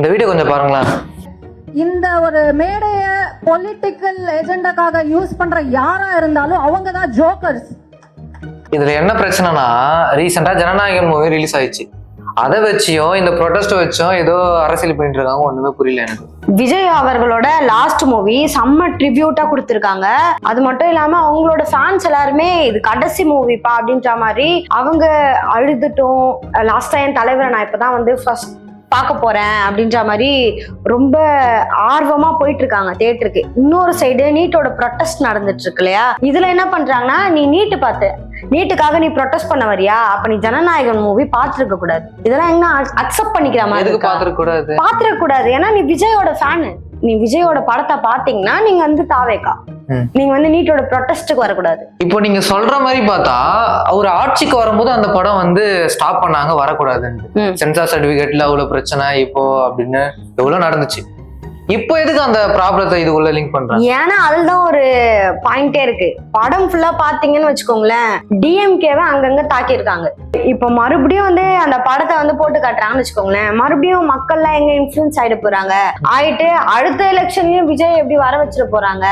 இந்த வீடியோ கொஞ்சம் பாருங்களேன். இந்த ஒரு மேடைய பொலிட்டிக்கல் ஏஜெண்டாக்காக யூஸ் பண்ற யாரா இருந்தாலும் அவங்க தான் ஜோக்கர்ஸ். இதுல என்ன பிரச்சனைனா, ரீசெண்டா ஜனநாயகன் மூவி ரிலீஸ் ஆயிடுச்சு. அதை வச்சியும் இந்த ப்ரொடெஸ்ட் வச்சும் ஏதோ அரசியல் பண்ணிட்டு இருக்காங்க. ஒண்ணுமே புரியல எனக்கு. விஜய் அவர்களோட லாஸ்ட் மூவி செம்ம ட்ரிபியூட்டா கொடுத்துருக்காங்க. அது மட்டும் இல்லாம அவங்களோட ஃபேன்ஸ் எல்லாருமே இது கடைசி மூவிப்பா அப்படின்ற மாதிரி அவங்க அழுதுட்டும், லாஸ்ட் டைம் தலைவரை நான் இப்பதான் வந்து ஃபர்ஸ்ட் பார்க்க போறேன் அப்படின்ற மாதிரி ரொம்ப ஆர்வமா போயிட்டு இருக்காங்க தியேட்டருக்கு. இன்னொரு சைடு நீட்டோட ப்ரொட்டஸ்ட் நடந்துட்டு இருக்கு இல்லையா? இதுல என்ன பண்றாங்கன்னா, நீ நீட்டுக்காக நீ ப்ரொட்டஸ்ட் பண்ண வரியா, அப்ப நீ ஜனநாயகன் மூவி பாத்துருக்க கூடாது. இதெல்லாம் எங்க அக்செப்ட் பண்ணிக்கிற மாதிரி பாத்துருக்க கூடாது. ஏன்னா நீ விஜயோட ஃபேனு. நீ விஜயோட படத்தை பாத்தீங்கன்னா நீங்க வந்து தாவேக்கா, நீங்க வந்து நீட்டோட ப்ரொட்டஸ்டுக்கு வரக்கூடாது. இப்போ நீங்க சொல்ற மாதிரி பார்த்தா அவர் ஆட்சிக்கு வரும்போது அந்த படம் வந்து ஸ்டாப் பண்ணாங்க, வரக்கூடாதுன்னு. சென்சார் சர்டிபிகேட்ல அவ்வளவு பிரச்சனை இப்போ அப்படின்னு எவ்வளவு நடந்துச்சு. இப்போ எதுக்கு அந்த ப்ராப்ளத்தை இதுக்குள்ள லிங்க் பண்றாங்க? ஏன்னா அதுதான் ஒரு பாயிண்டே இருக்கு. படம் ஃபுல்லா பாத்தீங்கன்னு வச்சுக்கோங்களேன், டிஎம்கேவை அங்கங்க தாக்கியிருக்காங்க. இப்ப மறுபடியும் வந்து அந்த படத்தை வந்து போட்டு காட்டுறாங்கன்னு வச்சுக்கோங்களேன், மறுபடியும் மக்கள்லாம் எங்க இன்ஃபுளுன்ஸ் ஆயிட்டு அடுத்த எலெக்ஷன்லயும் விஜய் எப்படி வர வச்சிட போறாங்க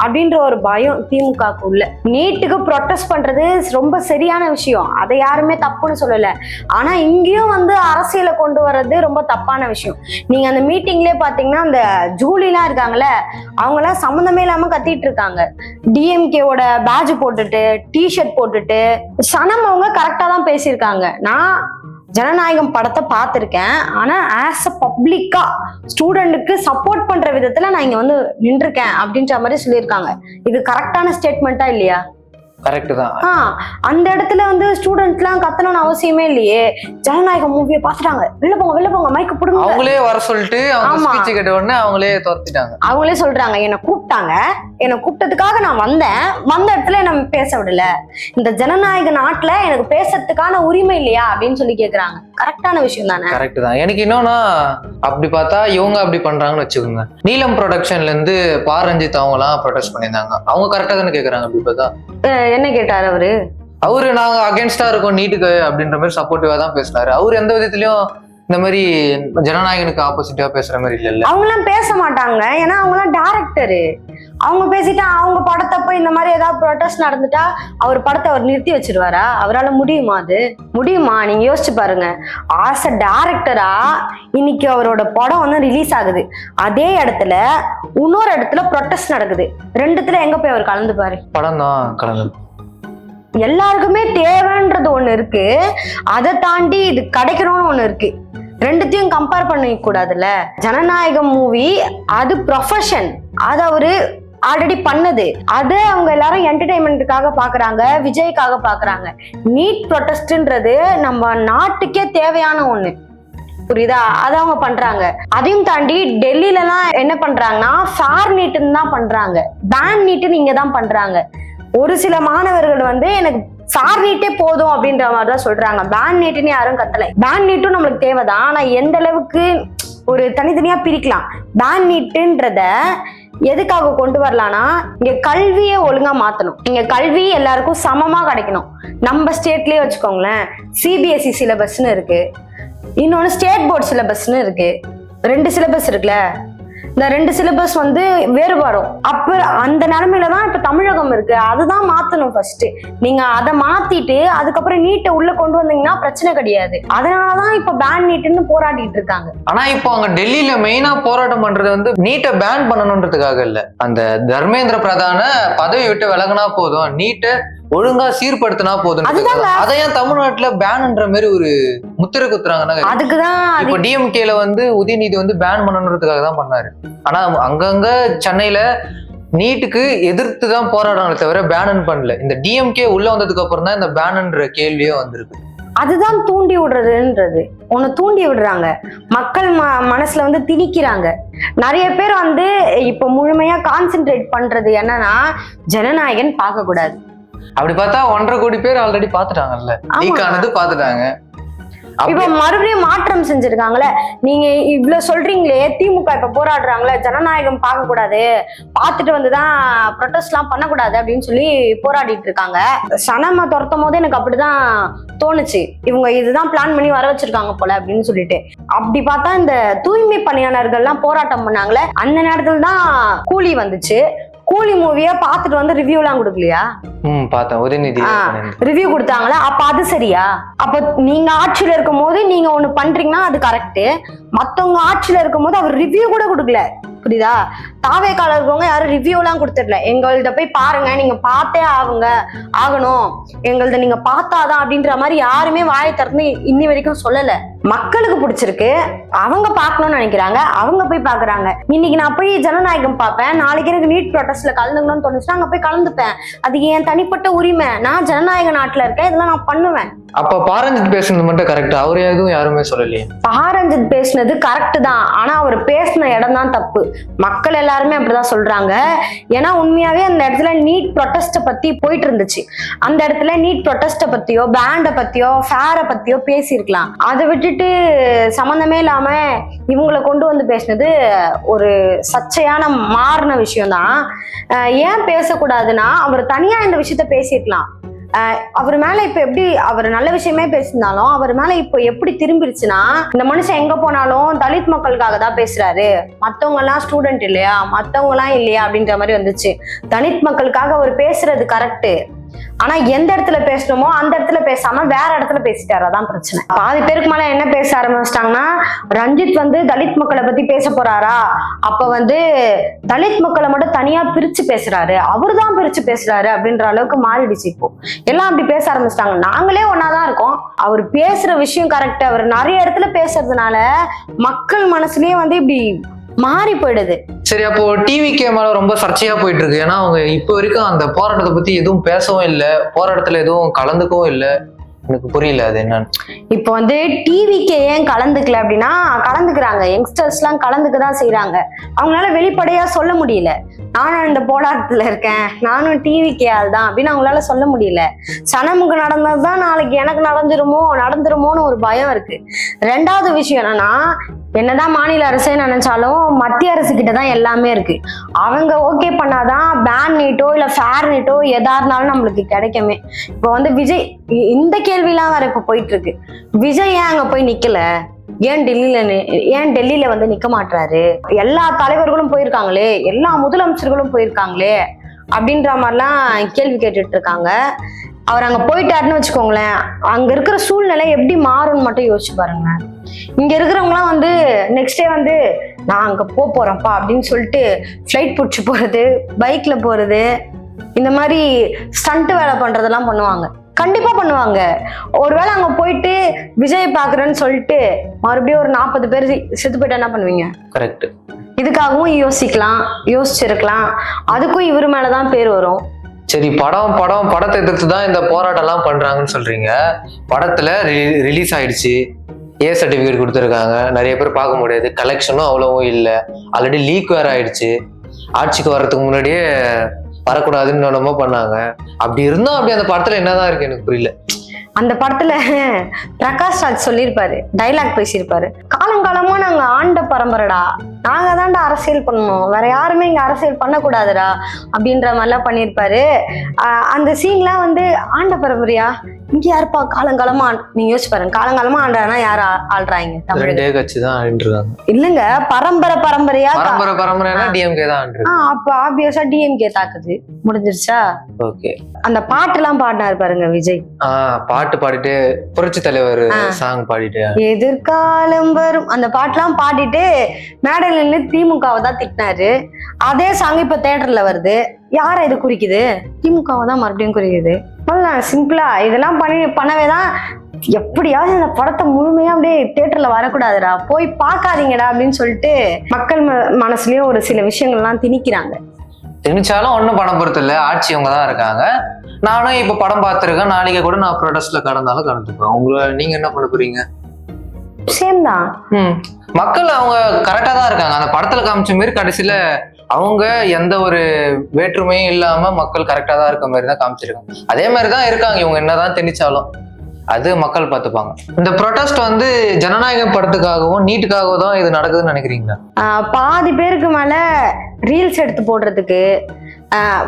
அப்படின்ற ஒரு பயம் திமுகக்கு உள்ள. நீட்டுக்கு ப்ரொட்டஸ்ட் பண்றது ரொம்ப சரியான விஷயம், அதை யாருமே தப்புன்னு சொல்லல. ஆனா இங்கேயும் வந்து அரசியலை கொண்டு வர்றது ரொம்ப தப்பான விஷயம். நீங்க அந்த மீட்டிங்லயே பாத்தீங்கன்னா அந்த ஜூலிலாம் இருக்காங்கல்ல, அவங்க எல்லாம் சம்மந்தமே இல்லாம கத்திட்டு இருக்காங்க. டிஎம்கேவோட பேட்ஜ் போட்டுட்டு டிஷர்ட் போட்டுட்டு சனம் அவங்க கரெக்டா தான் பேசியிருக்காங்க. நான் ஜனநாயகம் படத்தை பார்த்திருக்கேன், ஆனா ஆஸ் அ பப்ளிக்கா ஸ்டூடெண்ட்டுக்கு சப்போர்ட் பண்ற விதத்துல நான் இங்க வந்து நின்றுருக்கேன் அப்படின்ற மாதிரி சொல்லியிருக்காங்க. இது கரெக்டான ஸ்டேட்மெண்டா இல்லையா? கரெக்ட் தான். அந்த இடத்துல வந்து ஸ்டூடெண்ட்லாம் கத்தணும்னு அவசியமே இல்லையே. ஜனநாயகம் மூவியை பார்த்துட்டாங்க, வெளில போங்க மைக்கு பிடுங்க, அவங்களே வர சொல்லிட்டு அவங்க ஸ்பீச் கேட்ட உடனே அவங்களே துரத்திட்டாங்க. அவங்களே சொல்றாங்க, என்னை கூப்பிட்டதுக்காக நான் வந்த இடத்துல என்ன பேச விடல, இந்த ஜனநாயக நாட்டுல எனக்கு பேசுறதுக்கான உரிமை இல்லையா அப்படின்னு சொல்லி கேக்குறாங்க. கரெக்டான விஷயம் தானே? கரெக்ட் தான். எனக்கு இன்னொன்னா, அப்படி பார்த்தா இவங்க அப்படி பண்றாங்கன்னு வச்சுக்கோங்க. நீலம் ப்ரொடக்ஷன்ல இருந்து ரஞ்சித் அவங்க எல்லாம் ப்ரொடெஸ்ட் பண்ணியிருந்தாங்க. அவங்க கரெக்டா தானே கேக்குறாங்க. அப்படி பார்த்தா என்ன கேட்டாரு அவரு நாங்க அகேன்ஸ்டா இருக்கோம் நீட்டுக்கு அப்படின்ற மாதிரி சப்போர்ட்டிவா தான் பேசினாரு. அவரு எந்த விதத்திலயும் இந்த மாதிரி ஜனநாயகனுக்கு ஆப்போசிட்டா பேசுற மாதிரி இல்ல. அவங்க எல்லாம் பேச மாட்டாங்க, ஏன்னா அவங்க எல்லாம் டைரக்டரு. அவங்க பேசிட்டா அவங்க படத்தை போய் இந்த மாதிரி ஏதாவது ப்ரொடெஸ்ட் நடந்துட்டா அவர் படத்தை அவர் நிறுத்தி வச்சிருவாரா? அவரால் முடியுமா? அது முடியுமா? நீங்க யோசிச்சு பாருங்க. ஆஸ் அ டைரக்டரா இன்னைக்கு அவரோட படம் வந்து ரிலீஸ் ஆகுது, அதே இடத்துல இன்னொரு இடத்துல ப்ரொடெஸ்ட் நடக்குது. ரெண்டுத்துல எங்க போய் அவர் கலந்துப்பாரு? படம் தான் கலந்து. எல்லாருக்குமே தேவைன்றது ஒண்ணு இருக்கு, அதை தாண்டி இது கிடைக்கணும்னு ஒண்ணு இருக்கு. ரெண்டுத்தையும் கம்பேர் பண்ணிக்க கூடாதுல்ல. ஜனநாயகம் மூவி அது ப்ரொஃபஷன், அது அவரு ஆல்ரெடி பண்ணது. அது அவங்க எல்லாரும் என்டர்டைன்மெண்ட்டுக்காக பாக்குறாங்க, விஜய்க்காக பாக்குறாங்க. நீட் ப்ரொடெஸ்ட்ன்றது நம்ம நாட்டுக்கே தேவையான ஒண்ணு, புரியுதா? அதை அவங்க பண்றாங்க. அதையும் தாண்டி டெல்லியில எல்லாம் என்ன பண்றாங்கன்னா ஃபேர் நீட்டுன்னு தான் பண்றாங்க, பேன் நீட்டுன்னு இங்க தான் பண்றாங்க. ஒரு சில மாணவர்கள் வந்து எனக்கு ஃபேர் நீட்டே போதும் அப்படின்ற மாதிரிதான் சொல்றாங்க. பேன் நீட்டுன்னு யாரும் கத்தலை. பேன் நீட்டும் நம்மளுக்கு தேவைதான், ஆனா எந்த அளவுக்கு ஒரு தனித்தனியா பிரிக்கலாம். பேன் நீட்டுன்றத எதுக்காக கொண்டு வரலாம்னா, இங்க கல்வியை ஒழுங்கா மாத்தணும். இங்க கல்வி எல்லாருக்கும் சமமா கிடைக்கணும். நம்ம ஸ்டேட்லயே வச்சுக்கோங்களேன், சிபிஎஸ்இ சிலபஸ்ன்னு இருக்கு, இன்னொன்னு ஸ்டேட் போர்டு சிலபஸ்ன்னு இருக்கு. 2 சிலபஸ் இருக்குல்ல, இந்த 2 சிலபஸ் வந்து வேறுபடும். அப்ப அந்த நிலைமையில தான் இப்ப தமிழகம் இருக்கு. அதுதான் மாத்தணும் ஃபர்ஸ்ட். நீங்க அதை மாத்திட்டு அதுக்கப்புறம் நீட்டை உள்ள கொண்டு வந்தீங்கன்னா பிரச்சனை கிடையாது. அதனாலதான் இப்ப பேன் நீட்டுன்னு போராடிட்டு இருக்காங்க. ஆனா இப்போ அங்க டெல்லியில மெயினா போராட்டம் பண்றது வந்து நீட்டை பேன் பண்ணணும்ன்றதுக்காக இல்ல. அந்த தர்மேந்திர பிரதான பதவி விட்டு விலகுனா போதும், நீட்டை ஒழுங்கா சீர்படுத்தினா போதும். அதையும் தமிழ்நாட்டுல பேன்ன்ற மாதிரி ஒரு முத்திரை குத்துறாங்கன்னா, அதுக்குதான் இப்ப டிஎம்கேல வந்து உதயநிதி வந்து பேன் பண்ணணுன்றதுக்காக தான் பண்ணாரு. ஆனா அங்கங்க சென்னையில நீட்டுக்கு எதிர்த்து தான் போராடுறாங்களே தவிர பேன் பண்ணல. இந்த டிஎம்கே உள்ள வந்ததுக்கு அப்புறம் தான் இந்த பேன்ன்ற கேள்வியே வந்திருக்கு. அதுதான் தூண்டி விடுறதுன்றது. ஒன்னு தூண்டி விடுறாங்க, மக்கள் மனசுல வந்து திணிக்கிறாங்க. நிறைய பேர் வந்து இப்ப முழுமையா கான்சென்ட்ரேட் பண்றது என்னன்னா, ஜனநாயகன் பார்க்க கூடாது. அப்படி பார்த்தா 1.5 கோடி பேர் ஆல்ரெடி பாத்துட்டாங்கல்ல, லீக் ஆனது பாத்துட்டாங்க. இப்ப மறுபடியும் மாற்றம் செஞ்சிருக்காங்களே. நீங்க இவ்வளவு சொல்றீங்களே, திமுக இப்ப போராடுறாங்களே, ஜனநாயகம் பார்க்க கூடாது, பார்த்துட்டு வந்துதான் ப்ரொடெஸ்ட் எல்லாம் பண்ணக்கூடாது அப்படின்னு சொல்லி போராடிட்டு இருக்காங்க. சனம துரத்தும் போது எனக்கு அப்படிதான் தோணுச்சு, இவங்க இதுதான் பிளான் பண்ணி வர வச்சிருக்காங்க போல அப்படின்னு சொல்லிட்டு. அப்படி பார்த்தா இந்த தூய்மை பணியாளர்கள் எல்லாம் போராட்டம் பண்ணாங்களே, அந்த நேரத்துல தான் கூலி வந்துச்சு. கூலி மூவிய பாத்துட்டு வந்து ரிவ்யூ எல்லாம் கொடுக்கலையா? பார்த்தேன், உதயநிதி ரிவ்யூ கொடுத்தாங்களா? அப்ப அது சரியா? அப்ப நீங்க ஆட்சியில இருக்கும் போது நீங்க ஒண்ணு பண்றீங்கன்னா அது கரெக்ட். மத்தவங்க ஆட்சியில இருக்கும் போது அவர் ரிவ்யூ கூட கொடுக்கல. புரியுதா? தாவேக்கால இருக்கவங்க யாரும் ரிவ்யூ எல்லாம் கொடுத்துடல. எங்கள்கிட்ட போய் பாருங்க, நீங்க பார்த்தே ஆகணும், எங்கள்ட்ட நீங்க பார்த்தாதான் அப்படின்ற மாதிரி யாருமே வாயை திறந்து இன்னி வரைக்கும் சொல்லல. மக்களுக்கு பிடிச்சிருக்கு, அவங்க பார்க்கணும்னு நினைக்கிறாங்க, அவங்க போய் பாக்குறாங்க. இன்னைக்கு நான் போய் ஜனநாயகம் பார்ப்பேன், நாளைக்கு எனக்கு நீட் ப்ரொடெஸ்ட்ல கலந்துக்கணும்னு தோணுச்சுன்னா அங்க போய் கலந்துப்பேன். அது என் தனிப்பட்ட உரிமை. நான் ஜனநாயக நாட்டுல இருக்கேன், இதெல்லாம் நான் பண்ணுவேன். அப்ப பாரஞ்சித் பேசுனது மட்டும் கரெக்ட், அவரு எதுவும் யாருமே சொல்லலையே. பாரஞ்சித் பேசுனது கரெக்ட் தான், ஆனா அவர் பேசின இடம் தான் தப்பு. மக்கள் எல்லாருமே அப்படிதான் சொல்றாங்க. ஏன்னா உண்மையாவே அந்த இடத்துல நீட் ப்ரொடெஸ்ட பத்தி போயிட்டு இருந்துச்சு. அந்த இடத்துல நீட் ப்ரொடெஸ்ட பத்தியோ, பேண்ட பத்தியோ, ஃபேர பத்தியோ பேசியிருக்கலாம். அதை விட்டுட்டு சம்பந்தமே இல்லாம இவங்களை கொண்டு வந்து பேசினது ஒரு சர்ச்சையான மாறின விஷயம் தான். ஏன் பேசக்கூடாதுன்னா, அவர் தனியா இந்த விஷயத்த பேசியிருக்கலாம். அவர் மேல இப்ப எப்படி அவர் நல்ல விஷயமே பேசினாலும் அவர் மேல இப்ப எப்படி திரும்பிடுச்சுன்னா, இந்த மனுஷன் எங்க போனாலும் தலித் மக்களுக்காக தான் பேசுறாரு, மத்தவங்க எல்லாம் ஸ்டூடெண்ட் இல்லையா, மத்தவங்க எல்லாம் இல்லையா அப்படின்ற மாதிரி வந்துச்சு. தலித் மக்களுக்காக அவர் பேசுறது கரெக்ட், ஆனா எந்த இடத்துல பேசணுமோ அந்த இடத்துல பேசாம வேற இடத்துல பேசிட்டாரு. அதான் பிரச்சனை. பாதி பேருக்கு மேல என்ன பேச ஆரம்பிச்சிட்டாங்கன்னா, ரஞ்சித் வந்து தலித் மக்களை பத்தி பேச போறாரா, அப்ப வந்து தலித் மக்களை மட்டும் தனியா பிரிச்சு பேசுறாரு, அவரு தான் பிரிச்சு பேசுறாரு அப்படின்ற அளவுக்கு மாறிடுச்சு. இப்போ எல்லாம் அப்படி பேச ஆரம்பிச்சிட்டாங்க. நாங்களே ஒன்னாதான் இருக்கோம், அவர் பேசுற விஷயம் கரெக்ட், அவர் நிறைய இடத்துல பேசுறதுனால மக்கள் மனசுலயே வந்து இப்படி மாறி போயிடுது. சரி, அப்போ டிவிகே மேல ரொம்ப சர்ச்சையா போயிட்டு இருக்கு. ஏன்னா அவங்க இப்ப வரைக்கும் அந்த போராட்டத்தை பத்தி எதுவும் பேசவும் இல்லை, போராட்டத்துல எதுவும் கலந்துக்கவும் இல்லை. எனக்கு புரியல அது என்னன்னு. இப்போ வந்து டிவிக்கே ஏன் கலந்துக்கல அப்படின்னா, கலந்துக்கிறாங்க, யங்ஸ்டர்ஸ் எல்லாம் கலந்துக்கதான் செய்யறாங்க. அவங்களால வெளிப்படையா சொல்ல முடியல, நானும் இந்த போராட்டத்துல இருக்கேன், நானும் டிவிக்கே ஆள் தான் அப்படின்னு அவங்களால சொல்ல முடியல. சனமுக்கு நடந்ததுதான் நாளைக்கு எனக்கு நடந்துருமோன்னு ஒரு பயம் இருக்கு. ரெண்டாவது விஷயம் என்னன்னா, என்னதான் மாநில அரசே நினைச்சாலும் மத்திய அரசு கிட்டதான் எல்லாமே இருக்கு. அவங்க ஓகே பண்ணாதான் பேன் நீட்டோ இல்ல ஃபேர் நீட்டோ எதா இருந்தாலும் நம்மளுக்கு கிடைக்குமே. இப்ப வந்து விஜய் இந்த கேள்விலாம் வேற இப்ப போயிட்டு இருக்கு. விஜய் ஏன் அங்க போய் நிக்கல, ஏன் டெல்லியில வந்து நிக்க மாட்டாரு, எல்லா தலைவர்களும் போயிருக்காங்களே, எல்லா முதலமைச்சர்களும் போயிருக்காங்களே அப்படின்ற மாதிரிலாம் கேள்வி கேட்டுட்டு இருக்காங்க. அவர் அங்க போயிட்டாருன்னு வச்சுக்கோங்களேன், அங்க இருக்கிற சூழ்நிலை எப்படி மாறும்னு மட்டும் யோசிச்சு பாருங்க. இங்க இருக்கிறவங்களாம் வந்து நெக்ஸ்ட் டே வந்து நான் அங்க போறேன்ப்பா அப்படின்னு சொல்லிட்டு ஃபிளைட் பிடிச்சி போறது, பைக்ல போறது, இந்த மாதிரி ஸ்டண்ட் வேலை பண்றதெல்லாம் பண்ணுவாங்க. கண்டிப்பா பண்ணுவாங்க. ஒருவேளை அங்க போயிட்டு விஜய் பாக்குறேன்னு சொல்லிட்டு மறுபடியும் ஒரு 40 பேர் செத்து போயிட்டா என்ன பண்ணுவீங்க? கரெக்ட். இதுக்காகவும் யோசிச்சிருக்கலாம். அதுக்கும் இவரு மேலதான் பேர் வரும். சரி, படத்தை எதிர்த்து தான் இந்த போராட்டம் எல்லாம் பண்றாங்கன்னு சொல்றீங்க. படத்துல ரிலீஸ் ஆயிடுச்சு, சர்டிபிகேட் கொடுத்துருக்காங்க, நிறைய பேர் பார்க்க முடியாது, கலெக்ஷனும் அவ்வளவும் இல்லை, ஆல்ரெடி லீக் வேற ஆயிடுச்சு, ஆட்சிக்கு வர்றதுக்கு முன்னாடியே வரக்கூடாதுன்னு என்னமோ பண்ணாங்க. அப்படி இருந்தோம், அப்படி அந்த படத்துல என்னதான் இருக்கு எனக்கு புரியல. அந்த படத்துல பிரகாஷ் ராஜ் சொல்லியிருப்பாரு, டைலாக் பேசியிருப்பாரு, காலங்காலமா நாங்க ஆண்ட பரம்பரைடா, நாங்க தான்டா அரசியல் பண்ணணும், வேற யாருமே இங்க அரசியல் பண்ணக்கூடாதுடா அப்படின்ற மாதிரிலாம் பண்ணியிருப்பாரு. அந்த சீன்லாம் வந்து ஆண்ட பரம்பரையா, இங்க யாருப்பா காலங்காலமா, நீங்க யோசிச்சு பாருங்க, காலங்காலமா ஆண்டானா யாரு ஆள்றாங்க? தமிழ் கட்சி தான் ஆண்டுருக்காங்க. இல்லங்க, பரம்பரையா டிஎம்கே தான் ஆண்டு. அப்ப ஆப்வியஸா டிஎம்கே தாக்குது, முடிஞ்சிருச்சா? ஓகே. அந்த பாட்டு எல்லாம் பாடினாரு பாருங்க விஜய், பாட்டு பாடிட்டு புரட்சி தலைவர் சாங் பாடிட்டு எதிர்காலம் வரும் அந்த பாட்டுலாம் பாடிட்டு மேடையில நின்று திமுகவை தான் திட்டினாரு. அதே சாங் இப்ப தியேட்டர்ல வருது. யார இது குறிக்குது? திமுகவை தான் மறுபடியும் குறிக்குது. சிம்பிளா இதெல்லாம் பண்ணவேதான் எப்படியாவது இந்த படத்தை முழுமையா அப்படியே தியேட்டர்ல வரக்கூடாதுடா, போய் பார்க்காதீங்கடா அப்படின்னு சொல்லிட்டு மக்கள் மனசுலயும் ஒரு சில விஷயங்கள்லாம் திணிக்கிறாங்க. திணிச்சாலும் ஒன்றும் படம் பொறுத்து இல்லை, ஆட்சி அவங்க தான் இருக்காங்க. நானும் இப்போ படம் பார்த்துருக்கேன், நாளைக்கு கூட நான் ப்ரொடெஸ்ட்ல கடந்தாலும் கடந்துப்பேன். நீங்க என்ன பண்ண போறீங்க? சேம் தான். மக்கள் அவங்க கரெக்டா தான் இருக்காங்க. அந்த படத்துல காமிச்ச மாதிரி கடைசியில அவங்க எந்த ஒரு வேற்றுமையும் இல்லாம மக்கள் கரெக்டா தான் இருக்க மாதிரி தான் காமிச்சிருக்காங்க. அதே மாதிரிதான் இருக்காங்க இவங்க என்னதான் திணிச்சாலும். அது மக்கள் பார்த்துப்பாங்க. இந்த ப்ரொடெஸ்ட் வந்து ஜனநாயகம் படத்துக்காகவும் நீட்டுக்காகவும் தான் இது நடக்குதுன்னு நினைக்கிறீங்களா? பாதி பேருக்கு மேல ரீல்ஸ் எடுத்து போடுறதுக்கு,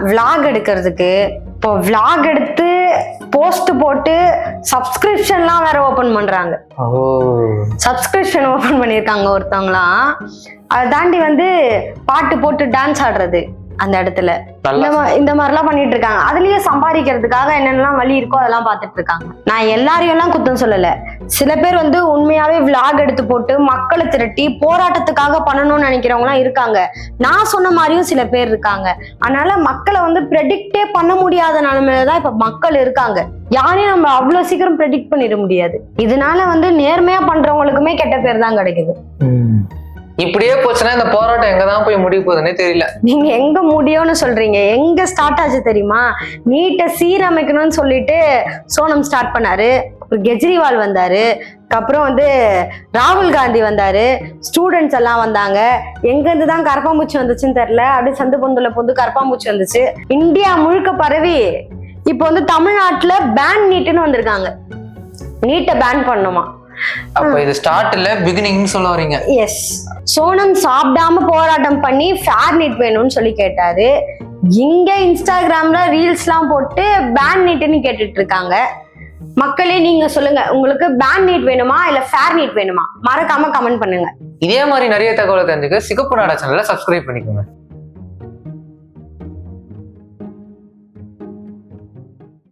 விளாக் எடுக்கிறதுக்கு, இப்போ விளாக் எடுத்து போஸ்ட் போட்டு சப்ஸ்கிரிப்ஷன்லாம் வேற ஓபன் பண்றாங்க. சப்ஸ்கிரிப்ஷன் ஓபன் பண்ணியிருக்காங்க ஒருத்தவங்களாம். அதை தாண்டி வந்து பாட்டு போட்டு டான்ஸ் ஆடுறது அந்த இடத்துல, இந்த மாதிரிலாம் பண்ணிட்டு இருக்காங்க. அதுலயே சம்பாதிக்கிறதுக்காக என்னென்னலாம் வழி இருக்கோ அதெல்லாம் பார்த்துட்டு இருக்காங்க. நான் எல்லாரையும் எல்லாம் குத்தம் சொல்லல. சில பேர் வந்து உண்மையாவே விளாக் எடுத்து போட்டு மக்களை திரட்டி போராட்டத்துக்காக பண்ணணும்னு நினைக்கிறவங்க எல்லாம் இருக்காங்க. நான் சொன்ன மாதிரியும் சில பேர் இருக்காங்க. அதனால மக்களை வந்து ப்ரெடிக்டே பண்ண முடியாத நிலைமையிலதான் இப்ப மக்கள் இருக்காங்க. யாரையும் நம்ம அவ்வளவு சீக்கிரம் ப்ரெடிக்ட் பண்ணிட முடியாது. இதனால வந்து நேர்மையா பண்றவங்களுக்குமே கெட்ட பேர் தான் கிடைக்குது. இப்படியே போச்சுன்னா இந்த போராட்டம் எங்கதான் போய் முடிய போகுதுன்னே தெரியல. நீங்க எங்க முடியும்னு சொல்றீங்க? எங்க ஸ்டார்ட் ஆச்சு தெரியுமா? நீட்டை சீரமைக்கணும்னு சொல்லிட்டு சோனம் ஸ்டார்ட் பண்ணாரு, கெஜ்ரிவால் வந்தாரு, அப்புறம் வந்து ராகுல் காந்தி வந்தாரு, ஸ்டூடெண்ட்ஸ் எல்லாம் வந்தாங்க. எங்க இருந்து தான் கரப்பாம்பூச்சி வந்துச்சுன்னு தெரியல, அப்படியே சந்து பொந்துல பொந்து கரப்பாம்பூச்சி வந்துச்சு. இந்தியா முழுக்க பரவி இப்போ வந்து தமிழ்நாட்டுல பேன் நீட்டுன்னு வந்திருக்காங்க. நீட்டை பேன் பண்ணுமா? அப்ப இது ஸ்டார்ட் இல்ல பிகினிங்னு சொல்ல வரீங்க? எஸ். சோனம் சாப்பிடாம போராட்டம் பண்ணி ஃபேர் நீட் வேணும்னு சொல்லி கேட்டாரு. இங்க இன்ஸ்டாகிராம்ல ரீல்ஸ்லாம் போட்டு பேன் நீட்னு கேட்டுட்டு இருக்காங்க. மக்களே நீங்க சொல்லுங்க, உங்களுக்கு பேன் நீட் வேணுமா இல்ல ஃபேர் நீட் வேணுமா? மறக்காம கமெண்ட் பண்ணுங்க. இதே மாதிரி நிறைய தகவலை தெரிஞ்சுக்க சிகப்பு நாடா சேனலை சப்ஸ்கிரைப் பண்ணிக்கோங்க.